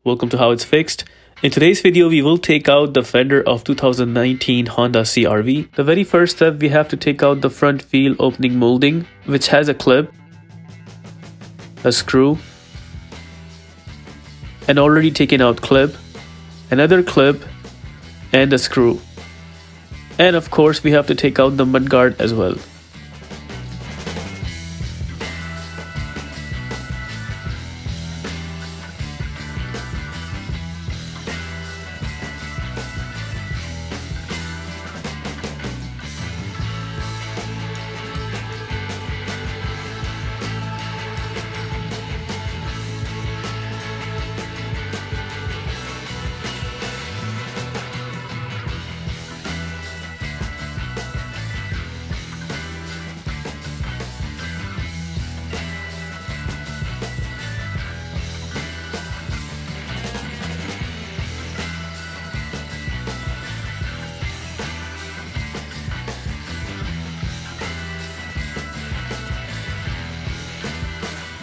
welcome to How It's Fixed. In today's video, we will take out the fender of 2019 Honda CRV. The very first step, we have to take out the front wheel opening molding, which has a clip, a screw, an already taken out clip, another clip, and a screw. And of course, we have to take out the mudguard as well.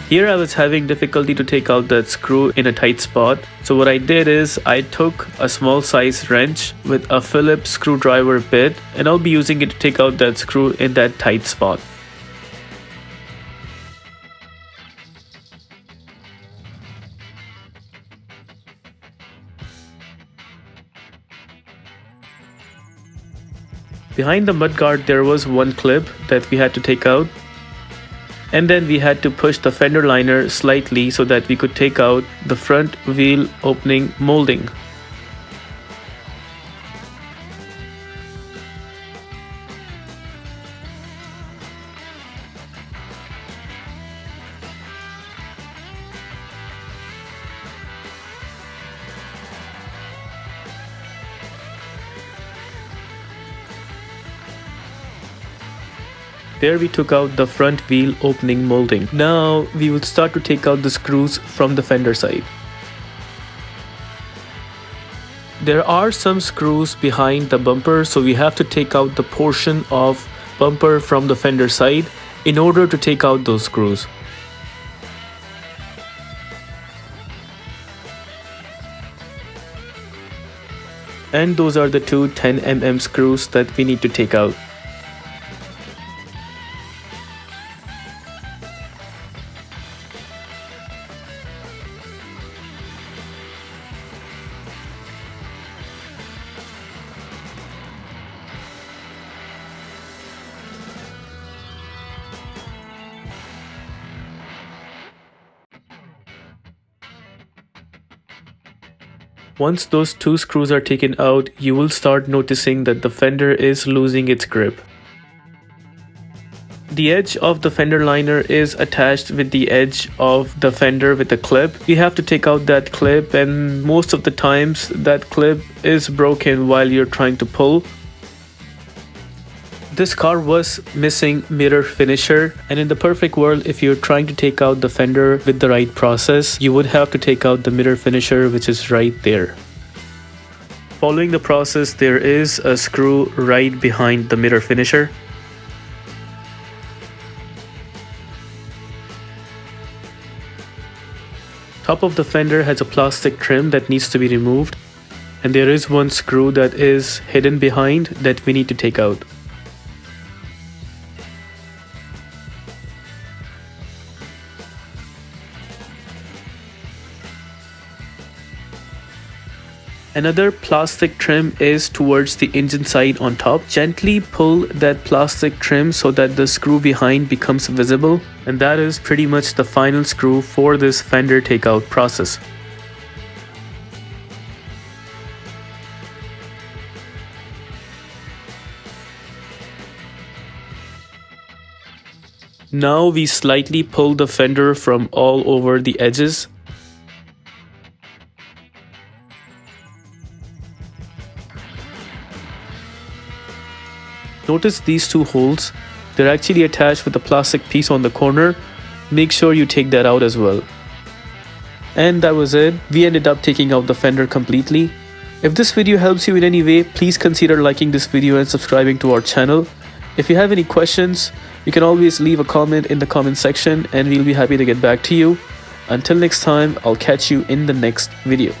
Here I was having difficulty to take out that screw in a tight spot. So what I did is I took a small size wrench with a Phillips screwdriver bit, and I'll be using it to take out that screw in that tight spot. Behind the mudguard there was one clip that we had to take out. And then we had to push the fender liner slightly so that we could take out the front wheel opening molding. There we took out the front wheel opening molding. Now we will start to take out the screws from the fender side. There are some screws behind the bumper, so we have to take out the portion of bumper from the fender side in order to take out those screws. And those are the two 10mm screws that we need to take out. Once those two screws are taken out, you will start noticing that the fender is losing its grip. The edge of the fender liner is attached with the edge of the fender with a clip. We have to take out that clip, and most of the times that clip is broken while you're trying to pull. This car was missing mirror finisher, and in the perfect world, if you're trying to take out the fender with the right process, you would have to take out the mirror finisher, which is right there. Following the process, there is a screw right behind the mirror finisher. Top of the fender has a plastic trim that needs to be removed, and there is one screw that is hidden behind that we need to take out. Another plastic trim is towards the engine side on top. Gently pull that plastic trim so that the screw behind becomes visible, and that is pretty much the final screw for this fender takeout process. Now we slightly pull the fender from all over the edges. Notice these two holes, they're actually attached with a plastic piece on the corner. Make sure you take that out as well. And that was it. We ended up taking out the fender completely. If this video helps you in any way, please consider liking this video and subscribing to our channel. If you have any questions, you can always leave a comment in the comment section and we'll be happy to get back to you. Until next time, I'll catch you in the next video.